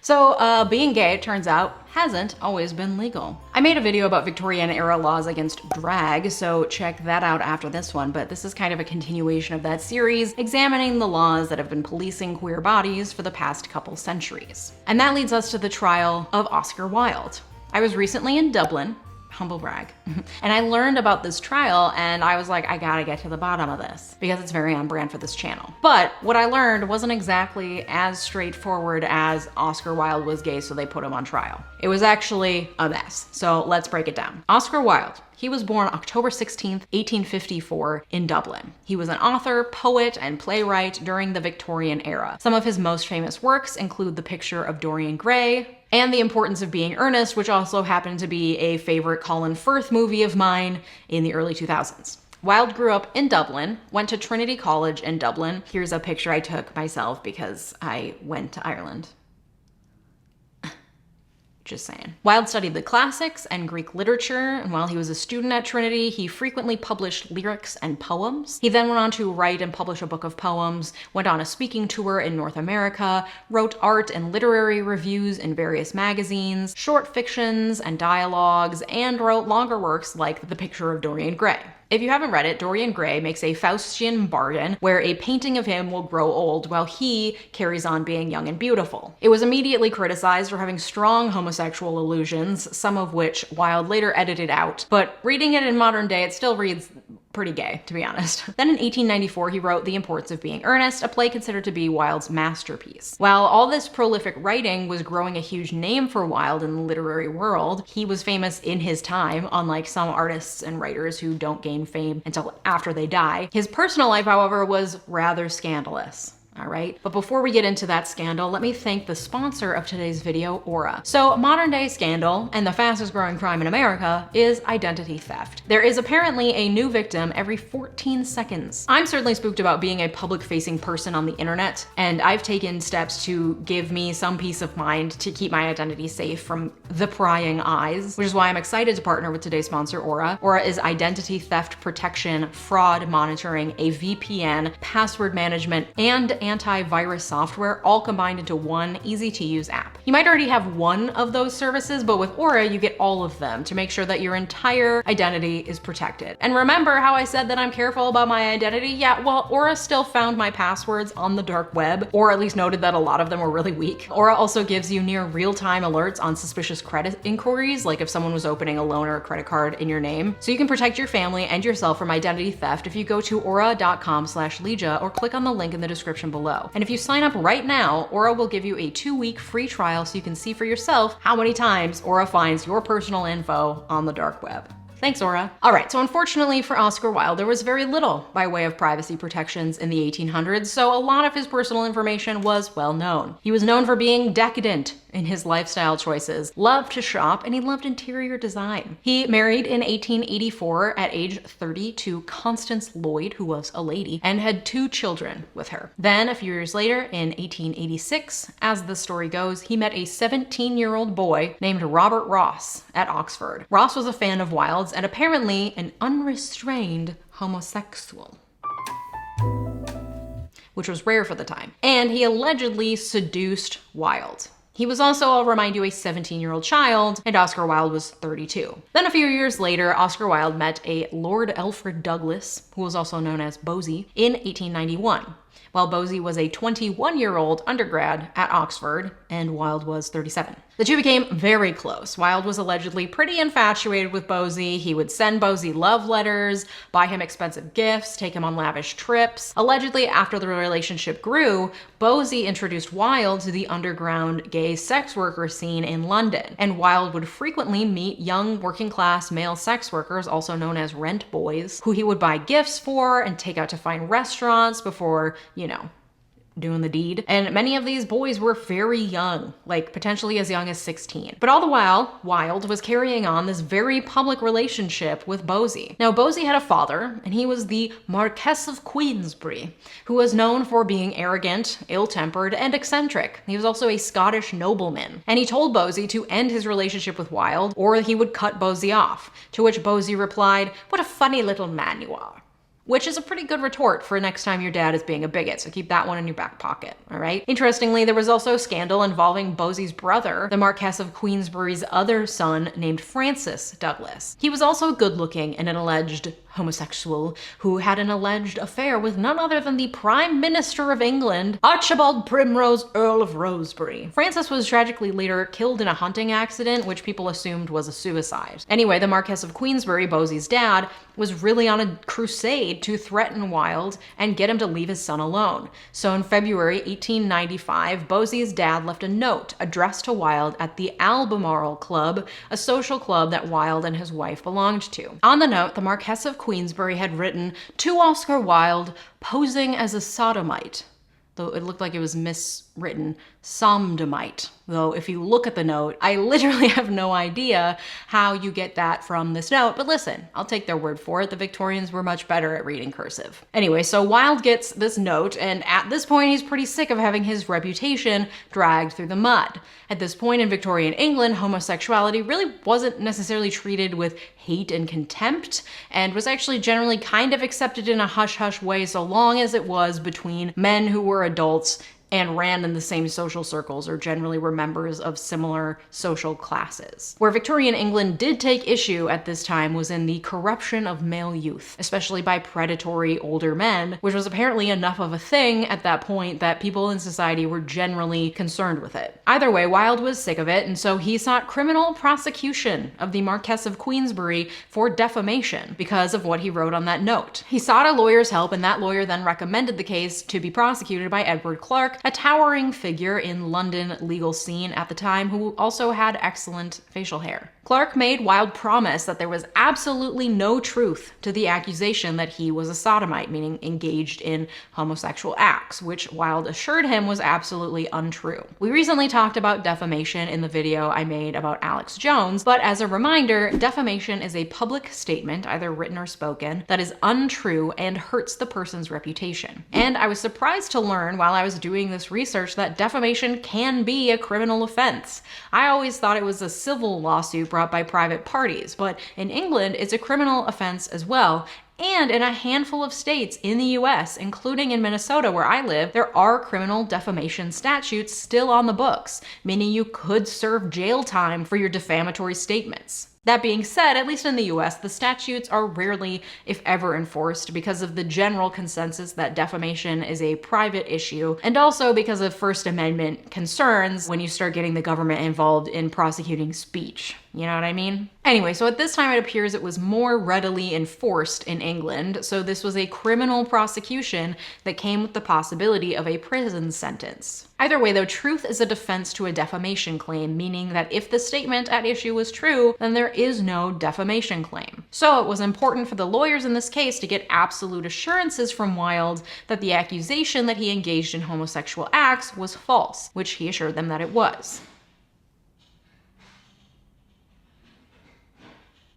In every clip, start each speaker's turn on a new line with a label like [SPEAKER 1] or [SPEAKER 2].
[SPEAKER 1] So being gay, it turns out, hasn't always been legal. I made a video about Victorian era laws against drag, so check that out after this one, but this is kind of a continuation of that series, examining the laws that have been policing queer bodies for the past couple centuries. And that leads us to the trial of Oscar Wilde. I was recently in Dublin, humble brag, and I learned about this trial and I was like, I gotta get to the bottom of this because it's very on brand for this channel. But what I learned wasn't exactly as straightforward as Oscar Wilde was gay, so they put him on trial. It was actually a mess. So let's break it down. Oscar Wilde. He was born October 16th, 1854 in Dublin. He was an author, poet, and playwright during the Victorian era. Some of his most famous works include The Picture of Dorian Gray and The Importance of Being Earnest, which also happened to be a favorite Colin Firth movie of mine in the early 2000s. Wilde grew up in Dublin, went to Trinity College in Dublin. Here's a picture I took myself because I went to Ireland. Just saying. Wilde studied the classics and Greek literature, and while he was a student at Trinity, he frequently published lyrics and poems. He then went on to write and publish a book of poems, went on a speaking tour in North America, wrote art and literary reviews in various magazines, short fictions and dialogues, and wrote longer works like The Picture of Dorian Gray. If you haven't read it, Dorian Gray makes a Faustian bargain where a painting of him will grow old while he carries on being young and beautiful. It was immediately criticized for having strong homosexual allusions, some of which Wilde later edited out, but reading it in modern day, it still reads pretty gay, to be honest. Then in 1894, he wrote The Importance of Being Earnest, a play considered to be Wilde's masterpiece. While all this prolific writing was growing a huge name for Wilde in the literary world, he was famous in his time, unlike some artists and writers who don't gain fame until after they die. His personal life, however, was rather scandalous. All right, but before we get into that scandal, let me thank the sponsor of today's video, Ōra. So modern day scandal, and the fastest growing crime in America, is identity theft. There is apparently a new victim every 14 seconds. I'm certainly spooked about being a public facing person on the internet, and I've taken steps to give me some peace of mind to keep my identity safe from the prying eyes, which is why I'm excited to partner with today's sponsor, Ōra. Ōra is identity theft protection, fraud monitoring, a VPN, password management, and antivirus software all combined into one easy-to-use app. You might already have one of those services, but with Ōra, you get all of them to make sure that your entire identity is protected. And remember how I said that I'm careful about my identity? Yeah, well, Ōra still found my passwords on the dark web, or at least noted that a lot of them were really weak. Ōra also gives you near real-time alerts on suspicious credit inquiries, like if someone was opening a loan or a credit card in your name. So you can protect your family and yourself from identity theft if you go to Ōra.com/Leeja or click on the link in the description below. And if you sign up right now, Ōra will give you a 2-week free trial so you can see for yourself how many times Ōra finds your personal info on the dark web. Thanks, Ōra. All right, so unfortunately for Oscar Wilde, there was very little by way of privacy protections in the 1800s, so a lot of his personal information was well known. He was known for being decadent in his lifestyle choices, loved to shop, and he loved interior design. He married in 1884 at age 30 to Constance Lloyd, who was a lady, and had 2 children with her. Then, a few years later, in 1886, as the story goes, he met a 17-year-old boy named Robert Ross at Oxford. Ross was a fan of Wilde's and apparently an unrestrained homosexual, which was rare for the time. And he allegedly seduced Wilde. He was also, I'll remind you, a 17-year-old child, and Oscar Wilde was 32. Then a few years later, Oscar Wilde met a Lord Alfred Douglas, who was also known as Bosie, in 1891. While Bosie was a 21-year-old undergrad at Oxford, and Wilde was 37. The two became very close. Wilde was allegedly pretty infatuated with Bosie. He would send Bosie love letters, buy him expensive gifts, take him on lavish trips. Allegedly, after the relationship grew, Bosie introduced Wilde to the underground gay sex worker scene in London, and Wilde would frequently meet young working-class male sex workers, also known as rent boys, who he would buy gifts for and take out to fine restaurants before, you know, doing the deed. And many of these boys were very young, like potentially as young as 16. But all the while, Wilde was carrying on this very public relationship with Bosie. Now, Bosie had a father, and he was the Marquess of Queensberry, who was known for being arrogant, ill-tempered, and eccentric. He was also a Scottish nobleman. And he told Bosie to end his relationship with Wilde, or he would cut Bosie off, to which Bosie replied, "What a funny little man you are." which is a pretty good retort for next time your dad is being a bigot, so keep that one in your back pocket, all right? Interestingly, there was also a scandal involving Bose's brother, the Marquess of Queensberry's other son named Francis Douglas. He was also good-looking and an alleged homosexual who had an alleged affair with none other than the Prime Minister of England, Archibald Primrose, Earl of Rosebery. Francis was tragically later killed in a hunting accident, which people assumed was a suicide. Anyway, the Marquess of Queensberry, Bose's dad, was really on a crusade to threaten Wilde and get him to leave his son alone. So in February 1895, Bose's dad left a note addressed to Wilde at the Albemarle Club, a social club that Wilde and his wife belonged to. On the note, the Marquess of Queensberry had written, "To Oscar Wilde, posing as a sodomite," though it looked like it was miswritten, somdomite. Though if you look at the note, I literally have no idea how you get that from this note, but listen, I'll take their word for it. The Victorians were much better at reading cursive. Anyway, so Wilde gets this note, and at this point he's pretty sick of having his reputation dragged through the mud. At this point in Victorian England, homosexuality really wasn't necessarily treated with hate and contempt, and was actually generally kind of accepted in a hush-hush way so long as it was between men who were adults and ran in the same social circles or generally were members of similar social classes. Where Victorian England did take issue at this time was in the corruption of male youth, especially by predatory older men, which was apparently enough of a thing at that point that people in society were generally concerned with it. Either way, Wilde was sick of it, and so he sought criminal prosecution of the Marquess of Queensberry for defamation because of what he wrote on that note. He sought a lawyer's help, and that lawyer then recommended the case to be prosecuted by Edward Clarke, a towering figure in London legal scene at the time who also had excellent facial hair. Clarke made Wilde promise that there was absolutely no truth to the accusation that he was a sodomite, meaning engaged in homosexual acts, which Wilde assured him was absolutely untrue. We recently talked about defamation in the video I made about Alex Jones, but as a reminder, defamation is a public statement, either written or spoken, that is untrue and hurts the person's reputation. And I was surprised to learn while I was doing this research that defamation can be a criminal offense. I always thought it was a civil lawsuit brought by private parties, but in England, it's a criminal offense as well. And in a handful of states in the US, including in Minnesota where I live, there are criminal defamation statutes still on the books, meaning you could serve jail time for your defamatory statements. That being said, at least in the US, the statutes are rarely, if ever, enforced because of the general consensus that defamation is a private issue, and also because of First Amendment concerns when you start getting the government involved in prosecuting speech. You know what I mean? Anyway, so at this time it appears it was more readily enforced in England, so this was a criminal prosecution that came with the possibility of a prison sentence. Either way though, truth is a defense to a defamation claim, meaning that if the statement at issue was true, then there is no defamation claim. So it was important for the lawyers in this case to get absolute assurances from Wilde that the accusation that he engaged in homosexual acts was false, which he assured them that it was.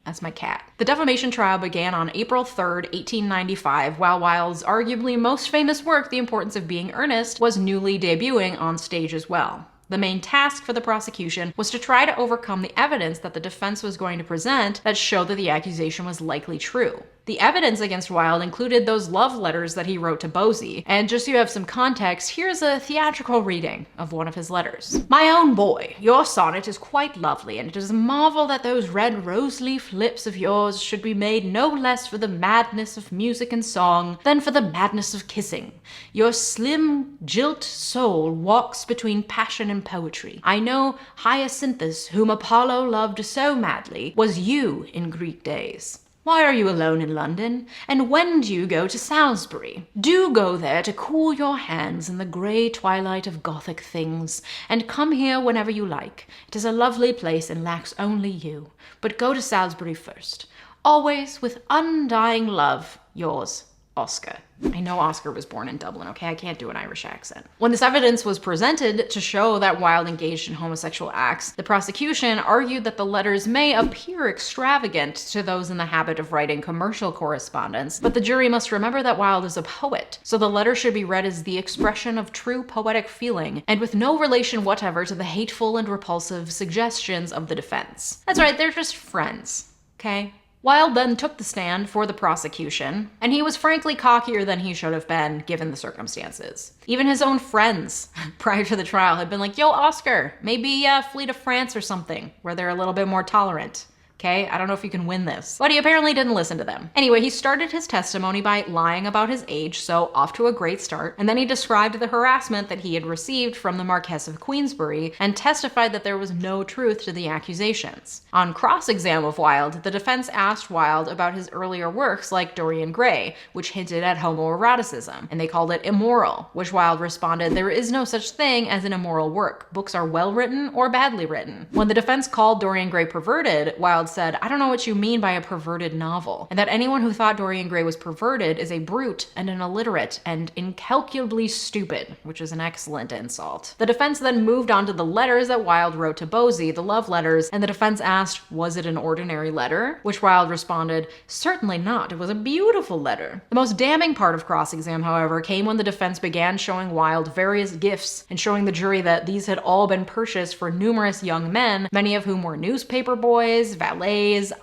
[SPEAKER 1] That's my cat. The defamation trial began on April 3rd, 1895, while Wilde's arguably most famous work, The Importance of Being Earnest, was newly debuting on stage as well. The main task for the prosecution was to try to overcome the evidence that the defense was going to present that showed that the accusation was likely true. The evidence against Wilde included those love letters that he wrote to Bose, and just so you have some context, here's a theatrical reading of one of his letters. "My own boy, your sonnet is quite lovely, and it is a marvel that those red rose-leaf lips of yours should be made no less for the madness of music and song than for the madness of kissing. Your slim, gilt soul walks between passion and poetry. I know Hyacinthus, whom Apollo loved so madly, was you in Greek days. Why are you alone in London? And when do you go to Salisbury? Do go there to cool your hands in the grey twilight of Gothic things, and come here whenever you like. It is a lovely place and lacks only you. But go to Salisbury first. Always with undying love, yours, Oscar." I know Oscar was born in Dublin, okay? I can't do an Irish accent. When this evidence was presented to show that Wilde engaged in homosexual acts, the prosecution argued that the letters may appear extravagant to those in the habit of writing commercial correspondence, but the jury must remember that Wilde is a poet, so the letter should be read as the expression of true poetic feeling, and with no relation whatever to the hateful and repulsive suggestions of the defense. That's right, they're just friends, okay? Wilde then took the stand for the prosecution, and he was frankly cockier than he should have been given the circumstances. Even his own friends prior to the trial had been like, yo, Oscar, maybe flee to France or something, where they're a little bit more tolerant. Okay, I don't know if you can win this. But he apparently didn't listen to them. Anyway, he started his testimony by lying about his age, so off to a great start. And then he described the harassment that he had received from the Marquess of Queensberry and testified that there was no truth to the accusations. On cross-exam of Wilde, the defense asked Wilde about his earlier works like Dorian Gray, which hinted at homoeroticism, and they called it immoral, which Wilde responded, there is no such thing as an immoral work. Books are well written or badly written. When the defense called Dorian Gray perverted, Wilde said, I don't know what you mean by a perverted novel, and that anyone who thought Dorian Gray was perverted is a brute and an illiterate and incalculably stupid, which is an excellent insult. The defense then moved on to the letters that Wilde wrote to 𝗏𝗧𝗏, the love letters, and the defense asked, was it an ordinary letter? Which Wilde responded, certainly not, it was a beautiful letter. The most damning part of cross-exam, however, came when the defense began showing Wilde various gifts and showing the jury that these had all been purchased for numerous young men, many of whom were newspaper boys, valets,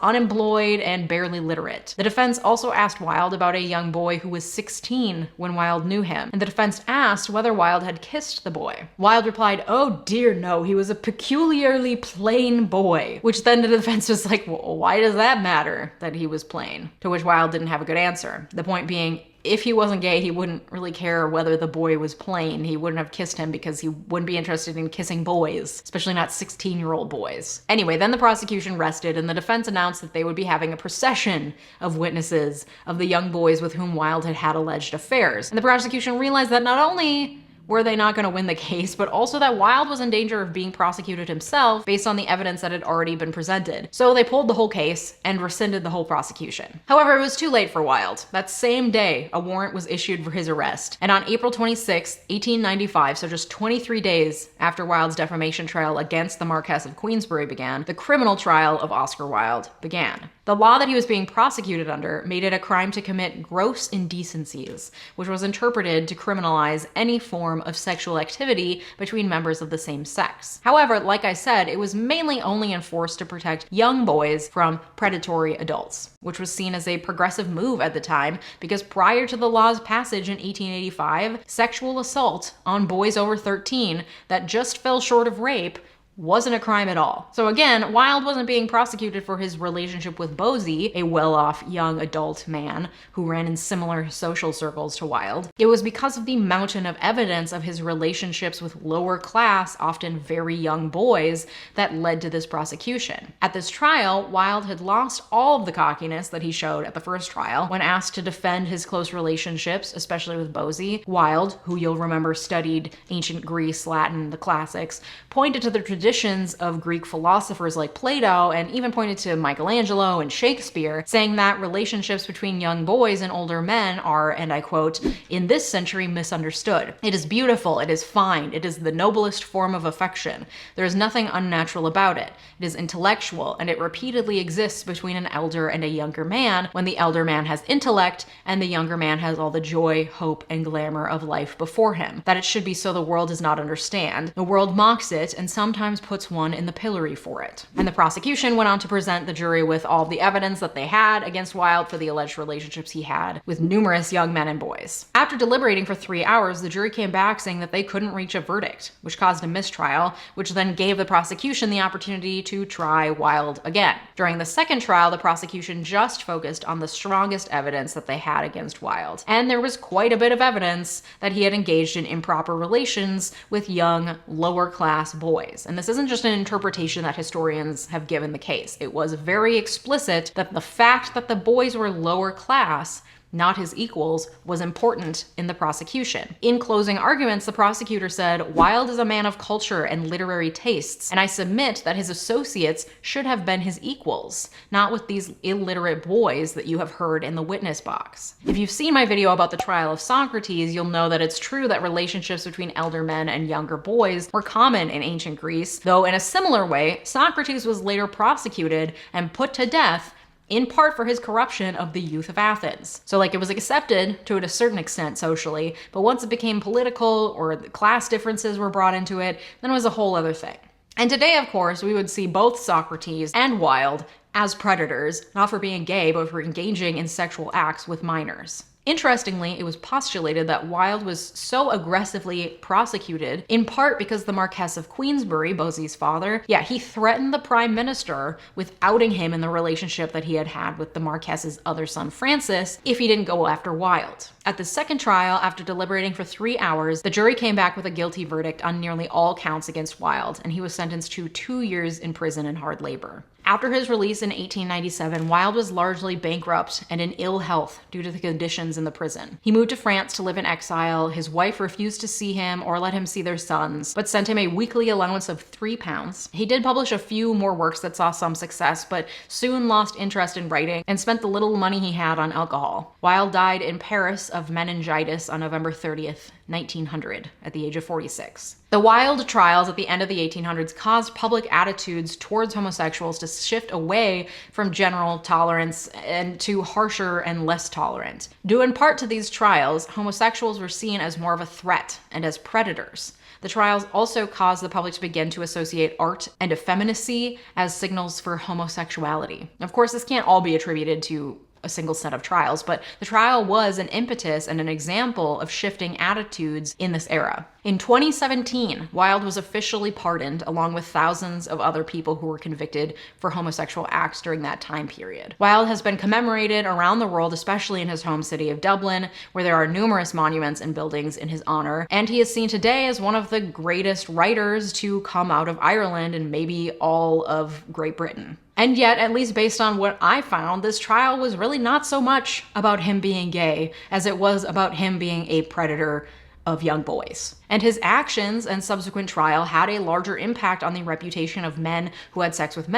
[SPEAKER 1] unemployed, and barely literate. The defense also asked Wilde about a young boy who was 16 when Wilde knew him, and the defense asked whether Wilde had kissed the boy. Wilde replied, oh dear no, he was a peculiarly plain boy, which then the defense was like, well, why does that matter that he was plain? To which Wilde didn't have a good answer. The point being, if he wasn't gay, he wouldn't really care whether the boy was plain. He wouldn't have kissed him because he wouldn't be interested in kissing boys, especially not 16-year-old boys. Anyway, then the prosecution rested and the defense announced that they would be having a procession of witnesses of the young boys with whom Wilde had had alleged affairs. And the prosecution realized that not only were they not going to win the case, but also that Wilde was in danger of being prosecuted himself based on the evidence that had already been presented. So they pulled the whole case and rescinded the whole prosecution. However, it was too late for Wilde. That same day, a warrant was issued for his arrest. And on April 26, 1895, so just 23 days after Wilde's defamation trial against the Marquess of Queensberry began, the criminal trial of Oscar Wilde began. The law that he was being prosecuted under made it a crime to commit gross indecencies, which was interpreted to criminalize any form of sexual activity between members of the same sex. However, like I said, it was mainly only enforced to protect young boys from predatory adults, which was seen as a progressive move at the time because prior to the law's passage in 1885, sexual assault on boys over 13 that just fell short of rape wasn't a crime at all. So again, Wilde wasn't being prosecuted for his relationship with 𝗏𝗧𝗏𝗏, a well-off young adult man who ran in similar social circles to Wilde. It was because of the mountain of evidence of his relationships with lower class, often very young boys that led to this prosecution. At this trial, Wilde had lost all of the cockiness that he showed at the first trial. When asked to defend his close relationships, especially with 𝗏𝗏𝗏𝗏, Wilde, who you'll remember studied ancient Greece, Latin, the classics, pointed to the traditions of Greek philosophers like Plato and even pointed to Michelangelo and Shakespeare, saying that relationships between young boys and older men are, and I quote, in this century misunderstood. It is beautiful, it is fine, it is the noblest form of affection. There is nothing unnatural about it. It is intellectual, and it repeatedly exists between an elder and a younger man when the elder man has intellect and the younger man has all the joy, hope, and glamour of life before him. That it should be so the world does not understand. The world mocks it and sometimes puts one in the pillory for it. And the prosecution went on to present the jury with all the evidence that they had against Wilde for the alleged relationships he had with numerous young men and boys. After deliberating for 3 hours, the jury came back saying that they couldn't reach a verdict, which caused a mistrial, which then gave the prosecution the opportunity to try Wilde again. During the second trial, the prosecution just focused on the strongest evidence that they had against Wilde. And there was quite a bit of evidence that he had engaged in improper relations with young, lower-class boys. And this isn't just an interpretation that historians have given the case. It was very explicit that the fact that the boys were lower class, not his equals, was important in the prosecution. In closing arguments, the prosecutor said, Wilde is a man of culture and literary tastes, and I submit that his associates should have been his equals, not with these illiterate boys that you have heard in the witness box. If you've seen my video about the trial of Socrates, you'll know that it's true that relationships between elder men and younger boys were common in ancient Greece, though in a similar way, Socrates was later prosecuted and put to death in part for his corruption of the youth of Athens. So like it was accepted to a certain extent socially, but once it became political or the class differences were brought into it, then it was a whole other thing. And today, of course, we would see both Socrates and Wilde as predators, not for being gay, but for engaging in sexual acts with minors. Interestingly, it was postulated that Wilde was so aggressively prosecuted, in part because the Marquess of Queensberry, Bossie's father, he threatened the Prime Minister with outing him in the relationship that he had had with the Marquess's other son, Francis, if he didn't go after Wilde. At the second trial, after deliberating for 3 hours, the jury came back with a guilty verdict on nearly all counts against Wilde, and he was sentenced to 2 years in prison and hard labor. After his release in 1897, Wilde was largely bankrupt and in ill health due to the conditions in the prison. He moved to France to live in exile. His wife refused to see him or let him see their sons, but sent him a weekly allowance of £3. He did publish a few more works that saw some success, but soon lost interest in writing and spent the little money he had on alcohol. Wilde died in Paris of meningitis on November 30th, 1900, at the age of 46. The Wilde trials at the end of the 1800s caused public attitudes towards homosexuals to shift away from general tolerance and to harsher and less tolerant. Due in part to these trials, homosexuals were seen as more of a threat and as predators. The trials also caused the public to begin to associate art and effeminacy as signals for homosexuality. Of course, this can't all be attributed to a single set of trials, but the trial was an impetus and an example of shifting attitudes in this era. In 2017, Wilde was officially pardoned along with thousands of other people who were convicted for homosexual acts during that time period. Wilde has been commemorated around the world, especially in his home city of Dublin, where there are numerous monuments and buildings in his honor, and he is seen today as one of the greatest writers to come out of Ireland and maybe all of Great Britain. And yet, at least based on what I found, this trial was really not so much about him being gay as it was about him being a predator of young boys. And his actions and subsequent trial had a larger impact on the reputation of men who had sex with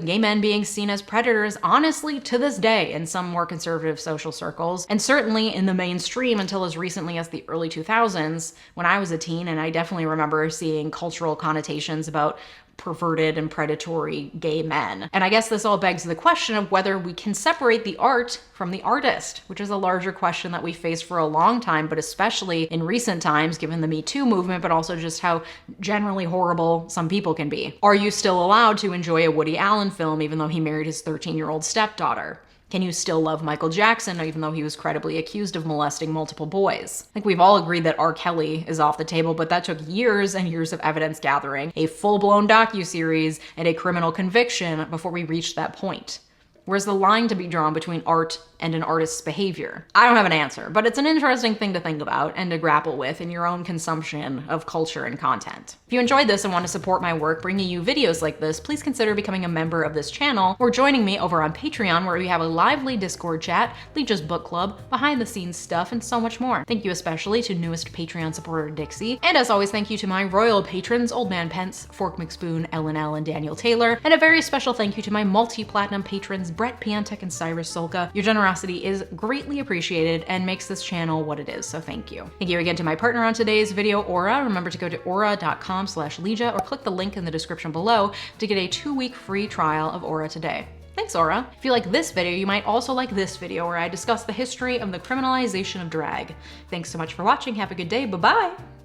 [SPEAKER 1] gay men being seen as predators, honestly, to this day in some more conservative social circles, and certainly in the mainstream until as recently as the early 2000s, when I was a teen, and I definitely remember seeing cultural connotations about perverted and predatory gay men. And I guess this all begs the question of whether we can separate the art from the artist, which is a larger question that we faced for a long time, but especially in recent times, given the Me Too movement, but also just how generally horrible some people can be. Are you still allowed to enjoy a Woody Allen film even though he married his 13-year-old stepdaughter? Can you still love Michael Jackson even though he was credibly accused of molesting multiple boys? I think we've all agreed that R. Kelly is off the table, but that took years and years of evidence gathering, a full-blown docuseries, and a criminal conviction before we reached that point. Where's the line to be drawn between art and an artist's behavior? I don't have an answer, but it's an interesting thing to think about and to grapple with in your own consumption of culture and content. If you enjoyed this and want to support my work bringing you videos like this, please consider becoming a member of this channel or joining me over on Patreon, where we have a lively Discord chat, Leeja's book club, behind the scenes stuff, and so much more. Thank you especially to newest Patreon supporter Dixie, and as always, thank you to my royal patrons Old Man Pence, Fork McSpoon, Ellen L, and Daniel Taylor, and a very special thank you to my multi-platinum patrons Brett Piantek and Cyrus Solka. Your generosity is greatly appreciated and makes this channel what it is, so thank you. Thank you again to my partner on today's video, Ora. Remember to go to aura.com/Leeja or click the link in the description below to get a 2-week free trial of Aura today. Thanks, Aura. If you like this video, you might also like this video where I discuss the history of the criminalization of drag. Thanks so much for watching. Have a good day. Bye-bye.